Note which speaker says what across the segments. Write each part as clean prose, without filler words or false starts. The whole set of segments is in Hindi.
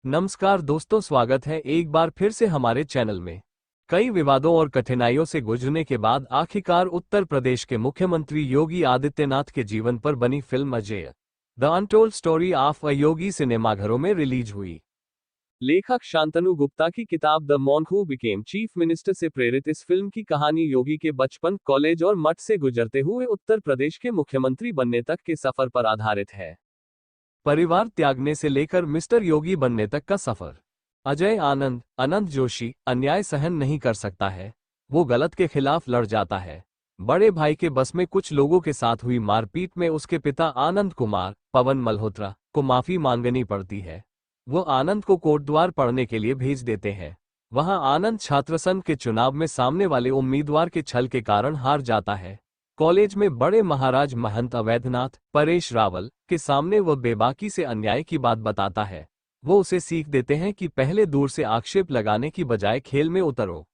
Speaker 1: नमस्कार दोस्तों, स्वागत है एक बार फिर से हमारे चैनल में। कई विवादों और कठिनाइयों से गुजरने के बाद आखिरकार उत्तर प्रदेश के मुख्यमंत्री योगी आदित्यनाथ के जीवन पर बनी film Ajey the untold story of a Yogi सिनेमाघरों में रिलीज हुई। लेखक शांतनु गुप्ता की किताब the monk who became chief minister से प्रेरित इस फिल्म की कहानी योगी के बचपन, कॉलेज और मठ से गुजरते हुए उत्तर प्रदेश के मुख्यमंत्री बनने तक के सफर पर आधारित है। परिवार त्यागने से लेकर मिस्टर योगी बनने तक का सफर। अजय आनंद, अनंत जोशी, अन्याय सहन नहीं कर सकता है। वो गलत के खिलाफ लड़ जाता है। बड़े भाई के बस में कुछ लोगों के साथ हुई मारपीट में उसके पिता आनंद कुमार, पवन मल्होत्रा, को माफी मांगनी पड़ती है। वो आनंद को कोटद्वार पढ़ने के लिए भेज देते हैं। वहां आनंद छात्र संघ के चुनाव में सामने वाले उम्मीदवार के छल के कारण हार जाता है। कॉलेज में बड़े महाराज महंत अवैधनाथ, परेश रावल, के सामने वह बेबाकी से अन्याय की बात बताता है। वो उसे सीख देते हैं कि पहले दूर से आक्षेप लगाने की बजाय खेल में उतरो।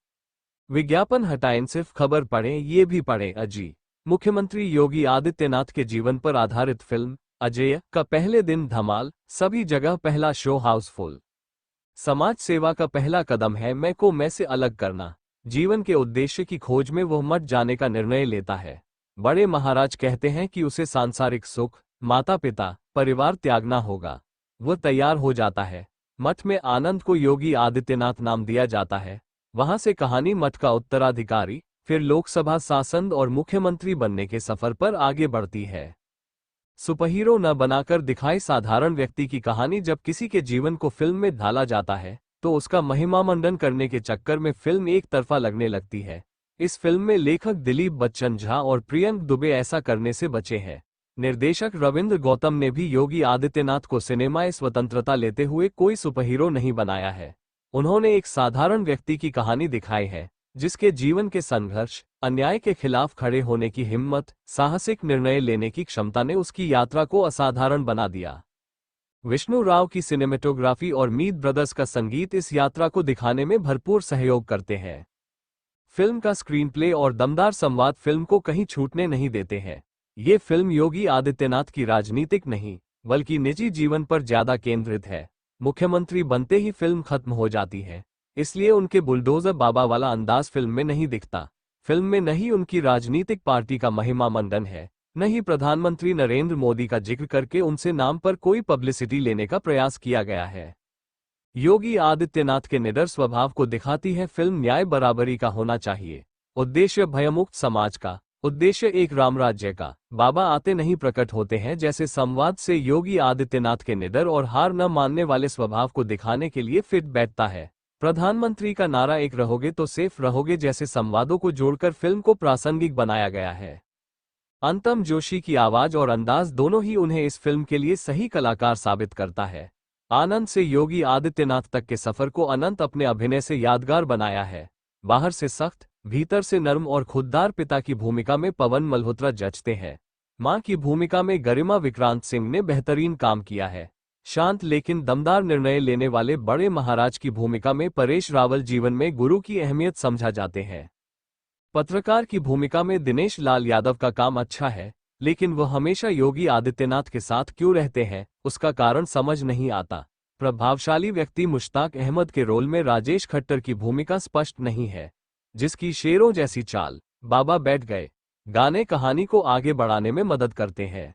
Speaker 1: विज्ञापन हटाएं, सिर्फ खबर पढ़ें, ये भी पढ़ें। अजी मुख्यमंत्री योगी आदित्यनाथ के जीवन पर आधारित फिल्म अजेय का पहले दिन धमाल, सभी जगह पहला शो हाउसफुल। समाज सेवा का पहला कदम है मैं को मैं से अलग करना। जीवन के उद्देश्य की खोज में वह मठ जाने का निर्णय लेता है। बड़े महाराज कहते हैं कि उसे सांसारिक सुख, माता पिता, परिवार त्यागना होगा। वह तैयार हो जाता है। मठ में आनंद को योगी आदित्यनाथ नाम दिया जाता है। वहां से कहानी मठ का उत्तराधिकारी, फिर लोकसभा सांसद और मुख्यमंत्री बनने के सफर पर आगे बढ़ती है। सुपरहीरो न बनाकर दिखाई साधारण व्यक्ति की कहानी जब किसी के जीवन को फिल्म में ढाला जाता है तो उसका महिमामंडन करने के चक्कर में फिल्म एक तरफा लगने लगती है। इस फिल्म में लेखक दिलीप बच्चन झा और प्रियंक दुबे ऐसा करने से बचे हैं। निर्देशक रविंद्र गौतम ने भी योगी आदित्यनाथ को सिनेमाई स्वतंत्रता लेते हुए कोई सुपरहीरो नहीं बनाया है। उन्होंने एक साधारण व्यक्ति की कहानी दिखाई है जिसके जीवन के संघर्ष, अन्याय के खिलाफ खड़े होने की हिम्मत, साहसिक निर्णय लेने की क्षमता ने उसकी यात्रा को असाधारण बना दिया। विष्णु राव की सिनेमेटोग्राफी और मीत ब्रदर्स का संगीत इस यात्रा को दिखाने में भरपूर सहयोग करते हैं। फिल्म का स्क्रीन प्ले और दमदार संवाद फिल्म को कहीं छूटने नहीं देते हैं। ये फिल्म योगी आदित्यनाथ की राजनीतिक नहीं, बल्कि निजी जीवन पर ज्यादा केंद्रित है। मुख्यमंत्री बनते ही फिल्म खत्म हो जाती है, इसलिए उनके बुलडोजर बाबा वाला अंदाज फिल्म में नहीं दिखता। फिल्म में नहीं उनकी राजनीतिक पार्टी का महिमा मंडन है, न ही प्रधानमंत्री नरेंद्र मोदी का जिक्र करके उनसे नाम पर कोई पब्लिसिटी लेने का प्रयास किया गया है। योगी आदित्यनाथ के निडर स्वभाव को दिखाती है फिल्म। न्याय बराबरी का होना चाहिए, उद्देश्य भयमुक्त समाज का, उद्देश्य एक रामराज्य का। बाबा आते नहीं प्रकट होते हैं जैसे संवाद से योगी आदित्यनाथ के निडर और हार न मानने वाले स्वभाव को दिखाने के लिए फिट बैठता है। प्रधानमंत्री का नारा एक रहोगे तो सेफ रहोगे जैसे संवादों को जोड़कर फिल्म को प्रासंगिक बनाया गया है। अंतम जोशी की आवाज और अंदाज दोनों ही उन्हें इस फिल्म के लिए सही कलाकार साबित करता है। आनंद से योगी आदित्यनाथ तक के सफर को अनंत अपने अभिनय से यादगार बनाया है। बाहर से सख्त, भीतर से नर्म और खुददार पिता की भूमिका में पवन मल्होत्रा जचते हैं। मां की भूमिका में गरिमा विक्रांत सिंह ने बेहतरीन काम किया है। शांत लेकिन दमदार निर्णय लेने वाले बड़े महाराज की भूमिका में परेश रावल जीवन में गुरु की अहमियत समझा जाते हैं। पत्रकार की भूमिका में दिनेश लाल यादव का काम अच्छा है, लेकिन वह हमेशा योगी आदित्यनाथ के साथ क्यों रहते हैं उसका कारण समझ नहीं आता। प्रभावशाली व्यक्ति मुश्ताक अहमद के रोल में राजेश खट्टर की भूमिका स्पष्ट नहीं है, जिसकी शेरों जैसी चाल, बाबा बैठ गए, गाने कहानी को आगे बढ़ाने में मदद करते हैं।